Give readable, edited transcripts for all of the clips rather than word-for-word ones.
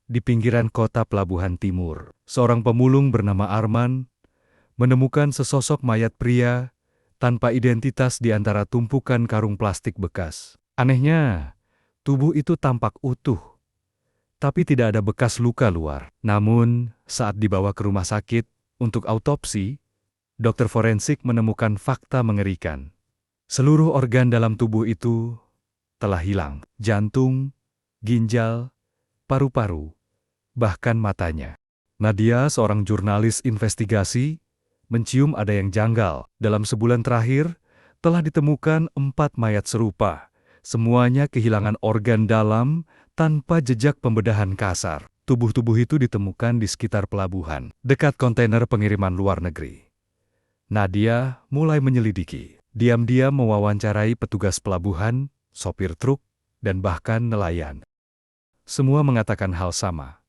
di pinggiran kota Pelabuhan Timur. Seorang pemulung bernama Arman menemukan sesosok mayat pria tanpa identitas di antara tumpukan karung plastik bekas. Anehnya, tubuh itu tampak utuh, tapi tidak ada bekas luka luar. Namun, saat dibawa ke rumah sakit untuk autopsi, dokter forensik menemukan fakta mengerikan. Seluruh organ dalam tubuh itu telah hilang. Jantung, ginjal, paru-paru, bahkan matanya. Nadia, seorang jurnalis investigasi, mencium ada yang janggal. Dalam sebulan terakhir, telah ditemukan 4 mayat serupa. Semuanya kehilangan organ dalam tanpa jejak pembedahan kasar. Tubuh-tubuh itu ditemukan di sekitar pelabuhan, dekat kontainer pengiriman luar negeri. Nadia mulai menyelidiki. Diam-diam mewawancarai petugas pelabuhan, sopir truk, dan bahkan nelayan. Semua mengatakan hal sama.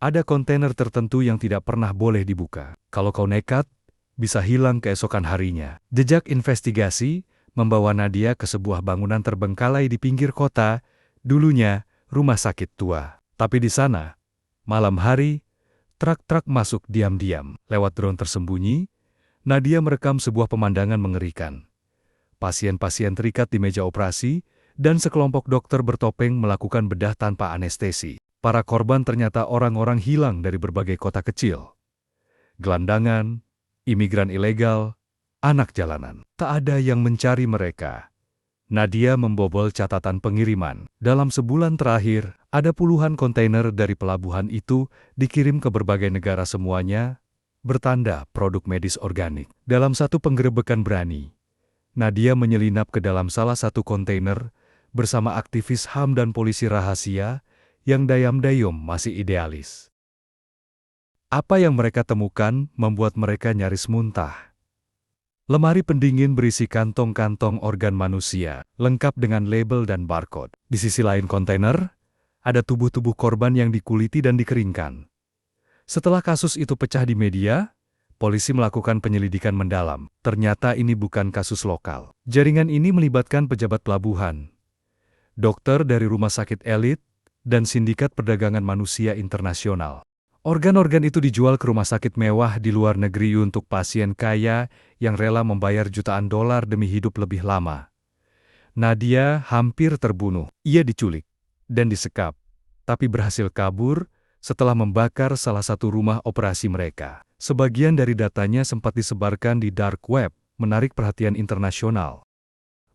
Ada kontainer tertentu yang tidak pernah boleh dibuka. Kalau kau nekat, bisa hilang keesokan harinya. Jejak investigasi membawa Nadia ke sebuah bangunan terbengkalai di pinggir kota, dulunya rumah sakit tua. Tapi di sana, malam hari, truk-truk masuk diam-diam. Lewat drone tersembunyi, Nadia merekam sebuah pemandangan mengerikan. Pasien-pasien terikat di meja operasi, dan sekelompok dokter bertopeng melakukan bedah tanpa anestesi. Para korban ternyata orang-orang hilang dari berbagai kota kecil. Gelandangan, imigran ilegal, anak jalanan. Tak ada yang mencari mereka. Nadia membobol catatan pengiriman. Dalam sebulan terakhir, ada puluhan kontainer dari pelabuhan itu dikirim ke berbagai negara, semuanya bertanda produk medis organik. Dalam satu penggerebekan berani, Nadia menyelinap ke dalam salah satu kontainer bersama aktivis HAM dan polisi rahasia yang dayam-dayum masih idealis. Apa yang mereka temukan membuat mereka nyaris muntah. Lemari pendingin berisi kantong-kantong organ manusia, lengkap dengan label dan barcode. Di sisi lain kontainer, ada tubuh-tubuh korban yang dikuliti dan dikeringkan. Setelah kasus itu pecah di media, polisi melakukan penyelidikan mendalam. Ternyata ini bukan kasus lokal. Jaringan ini melibatkan pejabat pelabuhan, dokter dari rumah sakit elit, dan sindikat perdagangan manusia internasional. Organ-organ itu dijual ke rumah sakit mewah di luar negeri untuk pasien kaya yang rela membayar jutaan dolar demi hidup lebih lama. Nadia hampir terbunuh. Ia diculik dan disekap, tapi berhasil kabur setelah membakar salah satu rumah operasi mereka. Sebagian dari datanya sempat disebarkan di dark web, menarik perhatian internasional.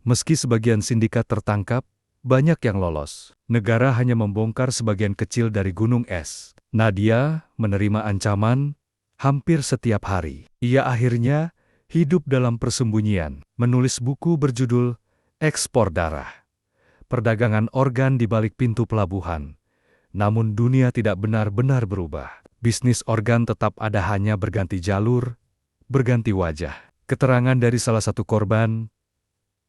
Meski sebagian sindikat tertangkap, banyak yang lolos. Negara hanya membongkar sebagian kecil dari gunung es. Nadia menerima ancaman hampir setiap hari. Ia akhirnya hidup dalam persembunyian, menulis buku berjudul Ekspor Darah, Perdagangan Organ di Balik Pintu Pelabuhan. Namun dunia tidak benar-benar berubah. Bisnis organ tetap ada, hanya berganti jalur, berganti wajah. Keterangan dari salah satu korban,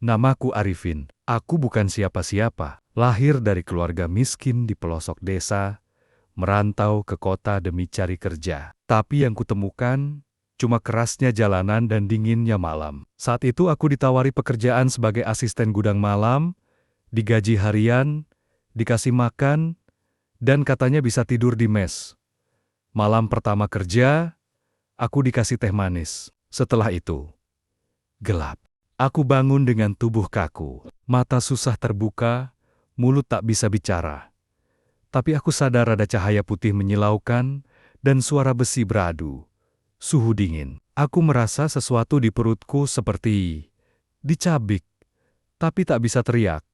"Namaku Arifin, aku bukan siapa-siapa, lahir dari keluarga miskin di pelosok desa, merantau ke kota demi cari kerja. Tapi yang kutemukan cuma kerasnya jalanan dan dinginnya malam." Saat itu aku ditawari pekerjaan sebagai asisten gudang malam, digaji harian, dikasih makan, dan katanya bisa tidur di mes. Malam pertama kerja, aku dikasih teh manis. Setelah itu, gelap. Aku bangun dengan tubuh kaku, mata susah terbuka, mulut tak bisa bicara. Tapi aku sadar ada cahaya putih menyilaukan, dan suara besi beradu. Suhu dingin. Aku merasa sesuatu di perutku seperti dicabik, tapi tak bisa teriak.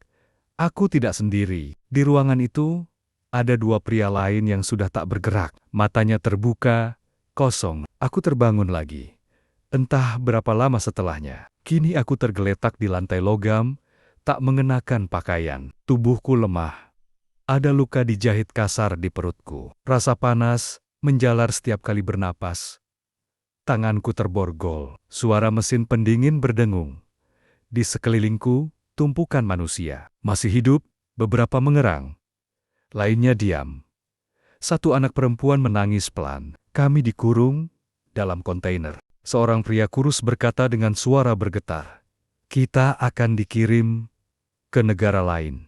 Aku tidak sendiri. Di ruangan itu, ada 2 pria lain yang sudah tak bergerak. Matanya terbuka, kosong. Aku terbangun lagi. Entah berapa lama setelahnya. Kini aku tergeletak di lantai logam, tak mengenakan pakaian. Tubuhku lemah. Ada luka dijahit kasar di perutku. Rasa panas menjalar setiap kali bernapas. Tanganku terborgol. Suara mesin pendingin berdengung. Di sekelilingku, tumpukan manusia. Masih hidup, beberapa mengerang. Lainnya diam. Satu anak perempuan menangis pelan. Kami dikurung dalam kontainer. Seorang pria kurus berkata dengan suara bergetar, "Kita akan dikirim ke negara lain.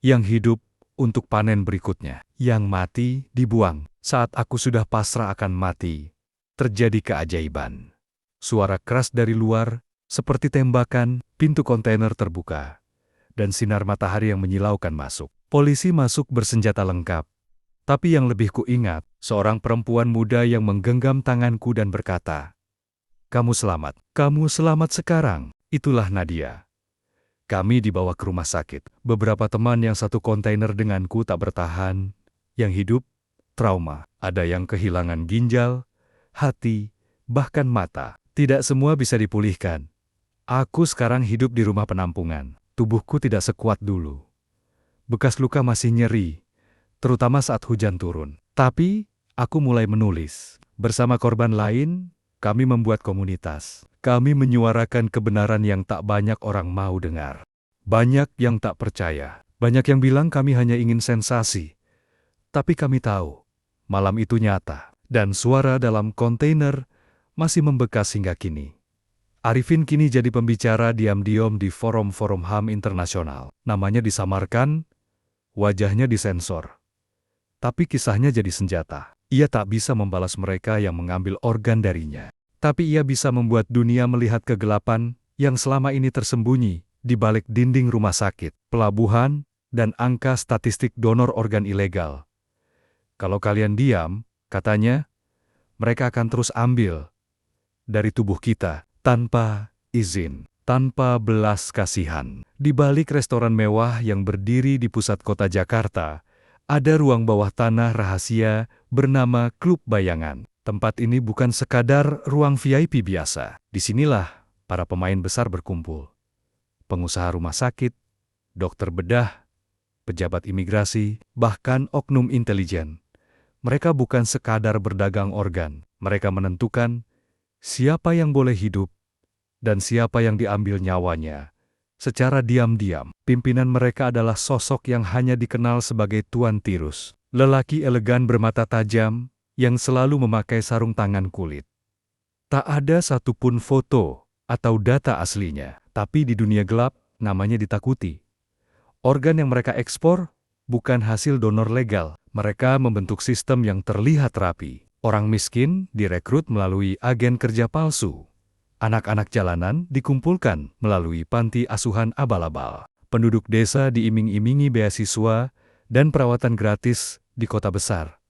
Yang hidup untuk panen berikutnya. Yang mati dibuang. Saat aku sudah pasrah akan mati, terjadi keajaiban. Suara keras dari luar, seperti tembakan, pintu kontainer terbuka, dan sinar matahari yang menyilaukan masuk. Polisi masuk bersenjata lengkap. Tapi yang lebih kuingat, seorang perempuan muda yang menggenggam tanganku dan berkata, "Kamu selamat. Kamu selamat sekarang." Itulah Nadia. Kami dibawa ke rumah sakit. Beberapa teman yang satu kontainer denganku tak bertahan. Yang hidup, trauma. Ada yang kehilangan ginjal, hati, bahkan mata. Tidak semua bisa dipulihkan. Aku sekarang hidup di rumah penampungan. Tubuhku tidak sekuat dulu. Bekas luka masih nyeri, terutama saat hujan turun. Tapi, aku mulai menulis. Bersama korban lain, kami membuat komunitas. Kami menyuarakan kebenaran yang tak banyak orang mau dengar. Banyak yang tak percaya. Banyak yang bilang kami hanya ingin sensasi. Tapi kami tahu, malam itu nyata. Dan suara dalam kontainer masih membekas hingga kini. Arifin kini jadi pembicara diam-diam di forum-forum HAM internasional. Namanya disamarkan, wajahnya disensor. Tapi kisahnya jadi senjata. Ia tak bisa membalas mereka yang mengambil organ darinya. Tapi ia bisa membuat dunia melihat kegelapan yang selama ini tersembunyi di balik dinding rumah sakit, pelabuhan, dan angka statistik donor organ ilegal. Kalau kalian diam, katanya, mereka akan terus ambil dari tubuh kita tanpa izin, tanpa belas kasihan. Di balik restoran mewah yang berdiri di pusat kota Jakarta, ada ruang bawah tanah rahasia bernama Klub Bayangan. Tempat ini bukan sekadar ruang VIP biasa. Disinilah para pemain besar berkumpul. Pengusaha rumah sakit, dokter bedah, pejabat imigrasi, bahkan oknum intelijen. Mereka bukan sekadar berdagang organ. Mereka menentukan siapa yang boleh hidup dan siapa yang diambil nyawanya. Secara diam-diam, pimpinan mereka adalah sosok yang hanya dikenal sebagai Tuan Tirus. Lelaki elegan bermata tajam yang selalu memakai sarung tangan kulit. Tak ada satupun foto atau data aslinya, tapi di dunia gelap namanya ditakuti. Organ yang mereka ekspor bukan hasil donor legal. Mereka membentuk sistem yang terlihat rapi. Orang miskin direkrut melalui agen kerja palsu. Anak-anak jalanan dikumpulkan melalui panti asuhan abal-abal. Penduduk desa diiming-imingi beasiswa dan perawatan gratis di kota besar.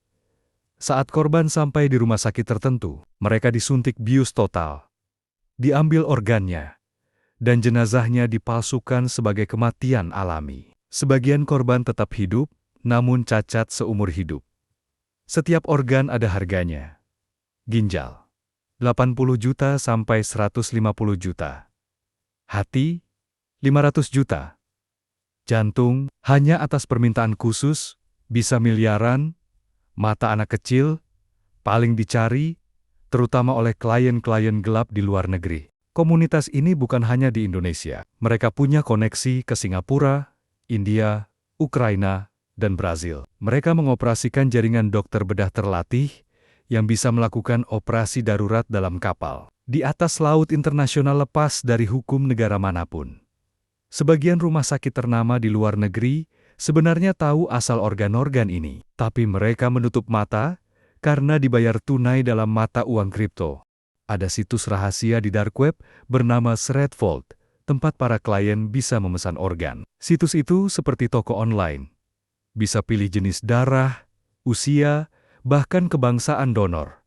Saat korban sampai di rumah sakit tertentu, mereka disuntik bius total. Diambil organnya, dan jenazahnya dipalsukan sebagai kematian alami. Sebagian korban tetap hidup, namun cacat seumur hidup. Setiap organ ada harganya. Ginjal, 80 juta sampai 150 juta. Hati, 500 juta. Jantung, hanya atas permintaan khusus, bisa miliaran. Mata anak kecil, paling dicari, terutama oleh klien-klien gelap di luar negeri. Komunitas ini bukan hanya di Indonesia. Mereka punya koneksi ke Singapura, India, Ukraina, dan Brazil. Mereka mengoperasikan jaringan dokter bedah terlatih yang bisa melakukan operasi darurat dalam kapal di atas laut internasional lepas dari hukum negara manapun. Sebagian rumah sakit ternama di luar negeri sebenarnya tahu asal organ-organ ini, tapi mereka menutup mata karena dibayar tunai dalam mata uang kripto. Ada situs rahasia di dark web bernama Threadfold, tempat para klien bisa memesan organ. Situs itu seperti toko online. Bisa pilih jenis darah, usia, bahkan kebangsaan donor.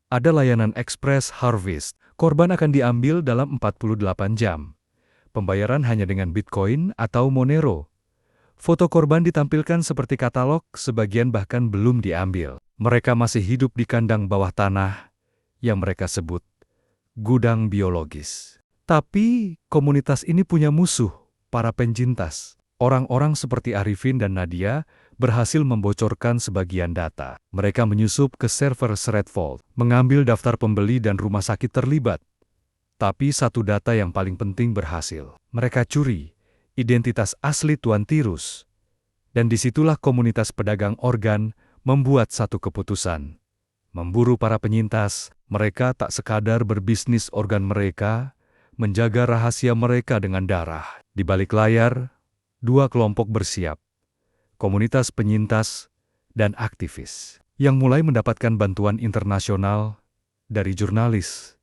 Ada layanan Express Harvest. Korban akan diambil dalam 48 jam. Pembayaran hanya dengan Bitcoin atau Monero. Foto korban ditampilkan seperti katalog, sebagian bahkan belum diambil. Mereka masih hidup di kandang bawah tanah yang mereka sebut gudang biologis. Tapi komunitas ini punya musuh, para penjintas. Orang-orang seperti Arifin dan Nadia berhasil membocorkan sebagian data. Mereka menyusup ke server Threadfold, mengambil daftar pembeli dan rumah sakit terlibat. Tapi satu data yang paling penting berhasil. Mereka curi identitas asli Tuan Tirus. Dan disitulah komunitas pedagang organ membuat satu keputusan. Memburu para penyintas, mereka tak sekadar berbisnis organ mereka, menjaga rahasia mereka dengan darah. Di balik layar, dua kelompok bersiap. komunitas penyintas, dan aktivis yang mulai mendapatkan bantuan internasional dari jurnalis,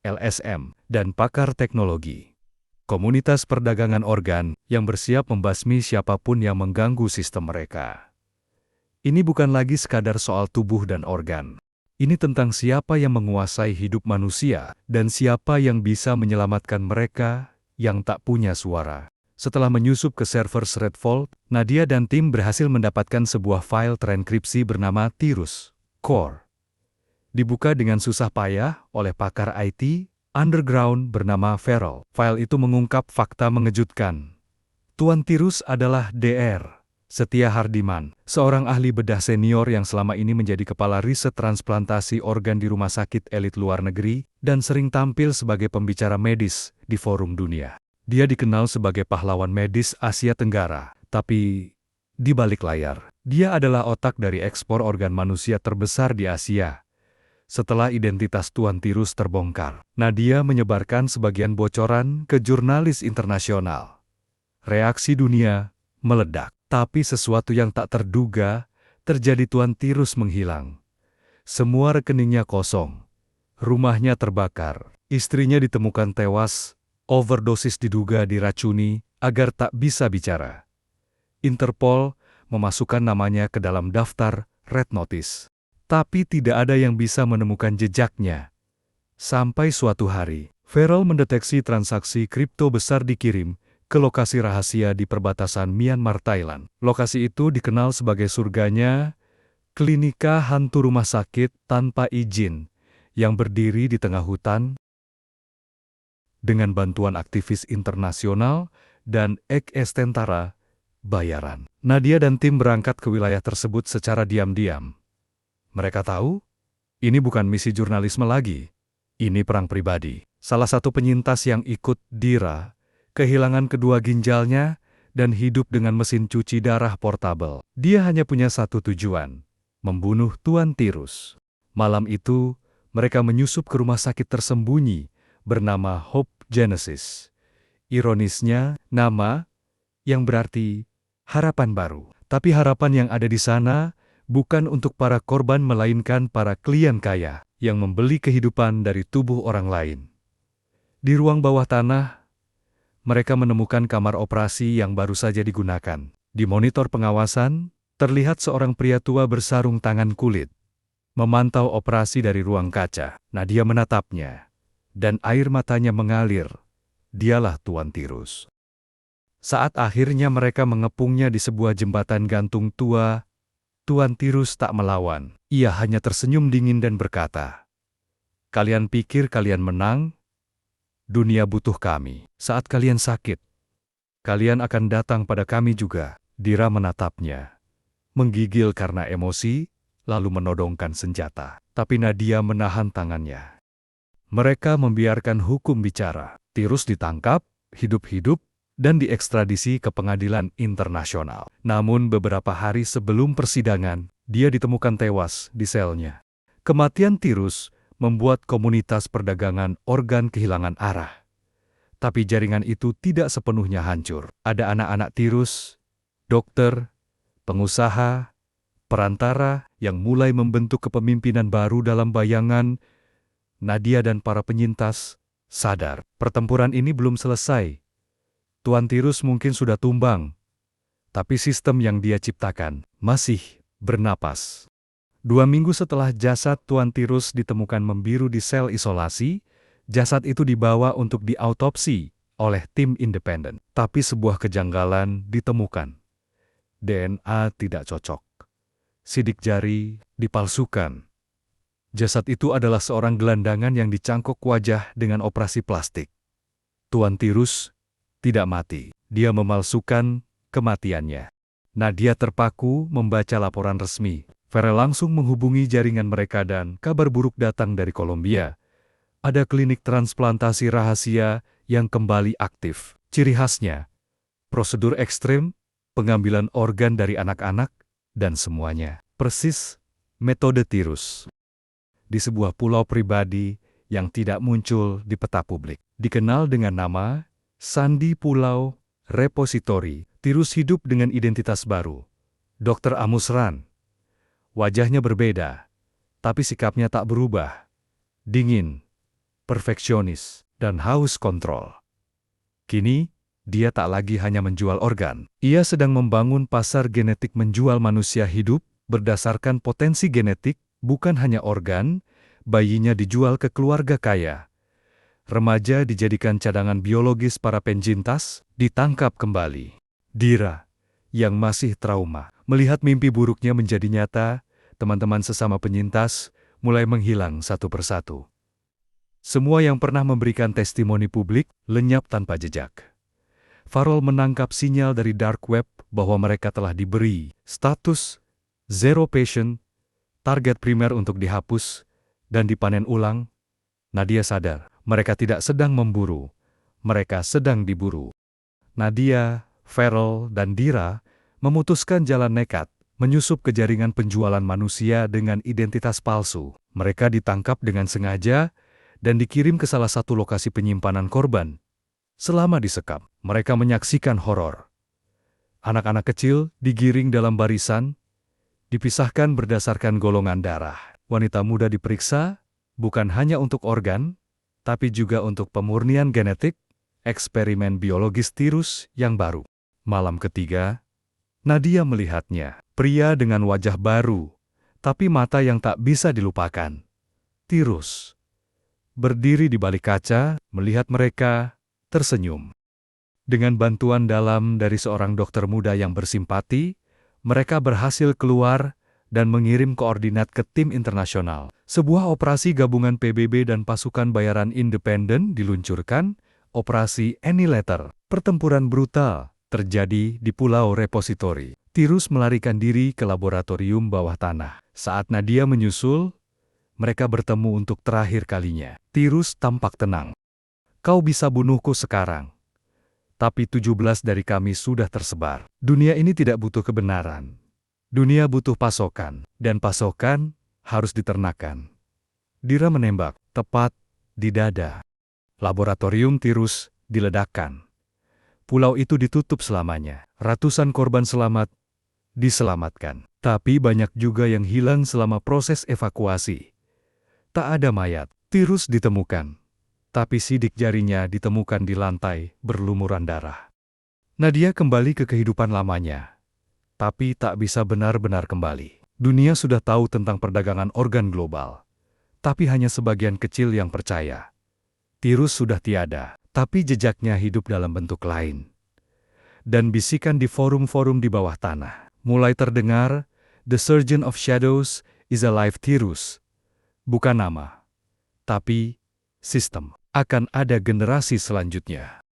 LSM, dan pakar teknologi. Komunitas perdagangan organ yang bersiap membasmi siapapun yang mengganggu sistem mereka. Ini bukan lagi sekadar soal tubuh dan organ. Ini tentang siapa yang menguasai hidup manusia dan siapa yang bisa menyelamatkan mereka yang tak punya suara. Setelah menyusup ke server Threadvault, Nadia dan tim berhasil mendapatkan sebuah file terenkripsi bernama Tirus Core. Dibuka dengan susah payah oleh pakar IT underground bernama Feral. File itu mengungkap fakta mengejutkan. Tuan Tirus adalah Dr. Setia Hardiman, seorang ahli bedah senior yang selama ini menjadi kepala riset transplantasi organ di rumah sakit elit luar negeri dan sering tampil sebagai pembicara medis di forum dunia. Dia dikenal sebagai pahlawan medis Asia Tenggara, tapi di balik layar, dia adalah otak dari ekspor organ manusia terbesar di Asia. Setelah identitas Tuan Tirus terbongkar, Nadia menyebarkan sebagian bocoran ke jurnalis internasional. Reaksi dunia meledak, tapi sesuatu yang tak terduga terjadi. Tuan Tirus menghilang. Semua rekeningnya kosong. Rumahnya terbakar. Istrinya ditemukan tewas, overdosis diduga diracuni agar tak bisa bicara. Interpol memasukkan namanya ke dalam daftar Red Notice. Tapi tidak ada yang bisa menemukan jejaknya. Sampai suatu hari, Feral mendeteksi transaksi kripto besar dikirim ke lokasi rahasia di perbatasan Myanmar-Thailand. Lokasi itu dikenal sebagai surganya klinika hantu rumah sakit tanpa izin yang berdiri di tengah hutan. Dengan bantuan aktivis internasional dan eks-tentara bayaran, Nadia dan tim berangkat ke wilayah tersebut secara diam-diam. Mereka tahu, ini bukan misi jurnalisme lagi. Ini perang pribadi. Salah satu penyintas yang ikut Dira kehilangan kedua ginjalnya dan hidup dengan mesin cuci darah portabel. Dia hanya punya satu tujuan, membunuh Tuan Tirus. Malam itu, mereka menyusup ke rumah sakit tersembunyi bernama Hope Genesis. Ironisnya, nama yang berarti harapan baru. Tapi harapan yang ada di sana bukan untuk para korban melainkan para klien kaya yang membeli kehidupan dari tubuh orang lain. Di ruang bawah tanah, mereka menemukan kamar operasi yang baru saja digunakan. Di monitor pengawasan, terlihat seorang pria tua bersarung tangan kulit, memantau operasi dari ruang kaca. Nadia menatapnya, dan air matanya mengalir. Dialah Tuan Tirus. Saat akhirnya mereka mengepungnya di sebuah jembatan gantung tua, Tuan Tirus tak melawan. Ia hanya tersenyum dingin dan berkata, "Kalian pikir kalian menang? Dunia butuh kami. Saat kalian sakit, kalian akan datang pada kami juga." Dira menatapnya, menggigil karena emosi, lalu menodongkan senjata. Tapi Nadia menahan tangannya. Mereka membiarkan hukum bicara. Tirus ditangkap, hidup-hidup, dan diekstradisi ke pengadilan internasional. Namun beberapa hari sebelum persidangan, dia ditemukan tewas di selnya. Kematian Tirus membuat komunitas perdagangan organ kehilangan arah. Tapi jaringan itu tidak sepenuhnya hancur. Ada anak-anak Tirus, dokter, pengusaha, perantara yang mulai membentuk kepemimpinan baru dalam bayangan. Nadia dan para penyintas sadar, pertempuran ini belum selesai. Tuan Tirus mungkin sudah tumbang, tapi sistem yang dia ciptakan masih bernapas. 2 minggu setelah jasad Tuan Tirus ditemukan membiru di sel isolasi, jasad itu dibawa untuk diautopsi oleh tim independen. Tapi sebuah kejanggalan ditemukan. DNA tidak cocok. Sidik jari dipalsukan. Jasad itu adalah seorang gelandangan yang dicangkok wajah dengan operasi plastik. Tuan Tirus tidak mati. Dia memalsukan kematiannya. Nadia terpaku membaca laporan resmi. Feral langsung menghubungi jaringan mereka dan kabar buruk datang dari Kolombia. Ada klinik transplantasi rahasia yang kembali aktif. Ciri khasnya, prosedur ekstrim, pengambilan organ dari anak-anak, dan semuanya persis metode Tirus. Di sebuah pulau pribadi yang tidak muncul di peta publik. Dikenal dengan nama Sandi Pulau Repository, Tirus hidup dengan identitas baru. Dr. Amusran. Wajahnya berbeda, tapi sikapnya tak berubah. Dingin, perfeksionis, dan haus kontrol. Kini, dia tak lagi hanya menjual organ. Ia sedang membangun pasar genetik menjual manusia hidup berdasarkan potensi genetik, bukan hanya organ. Bayinya dijual ke keluarga kaya. Remaja dijadikan cadangan biologis para penjintas, ditangkap kembali. Dira, yang masih trauma, melihat mimpi buruknya menjadi nyata, teman-teman sesama penyintas mulai menghilang satu persatu. Semua yang pernah memberikan testimoni publik lenyap tanpa jejak. Farol menangkap sinyal dari dark web bahwa mereka telah diberi status zero patient, target primer untuk dihapus dan dipanen ulang. Nadia sadar, mereka tidak sedang memburu, mereka sedang diburu. Nadia, Farel, dan Dira memutuskan jalan nekat, menyusup ke jaringan penjualan manusia dengan identitas palsu. Mereka ditangkap dengan sengaja dan dikirim ke salah satu lokasi penyimpanan korban. Selama disekap, mereka menyaksikan horor. Anak-anak kecil digiring dalam barisan, dipisahkan berdasarkan golongan darah. Wanita muda diperiksa, bukan hanya untuk organ, tapi juga untuk pemurnian genetik, eksperimen biologis tirus yang baru. Malam ketiga, Nadia melihatnya, pria dengan wajah baru, tapi mata yang tak bisa dilupakan. Tirus. Berdiri di balik kaca, melihat mereka, tersenyum. Dengan bantuan dalam dari seorang dokter muda yang bersimpati, mereka berhasil keluar dan mengirim koordinat ke tim internasional. Sebuah operasi gabungan PBB dan pasukan bayaran independen diluncurkan, Operasi Annihilator. Pertempuran brutal terjadi di Pulau Repositori. Tirus melarikan diri ke laboratorium bawah tanah. Saat Nadia menyusul, mereka bertemu untuk terakhir kalinya. Tirus tampak tenang. Kau bisa bunuhku sekarang. Tapi 17 dari kami sudah tersebar. Dunia ini tidak butuh kebenaran. Dunia butuh pasokan, dan pasokan harus diternakan. Dira menembak, tepat di dada. Laboratorium Tirus diledakkan. Pulau itu ditutup selamanya. Ratusan korban selamat, diselamatkan. Tapi banyak juga yang hilang selama proses evakuasi. Tak ada mayat. Tirus ditemukan. Tapi sidik jarinya ditemukan di lantai, berlumuran darah. Nadia kembali ke kehidupan lamanya. Tapi tak bisa benar-benar kembali. Dunia sudah tahu tentang perdagangan organ global. Tapi hanya sebagian kecil yang percaya. Tirus sudah tiada, tapi jejaknya hidup dalam bentuk lain. Dan bisikan di forum-forum di bawah tanah mulai terdengar, The Surgeon of Shadows is alive. Tirus. Bukan nama, tapi sistem. Akan ada generasi selanjutnya.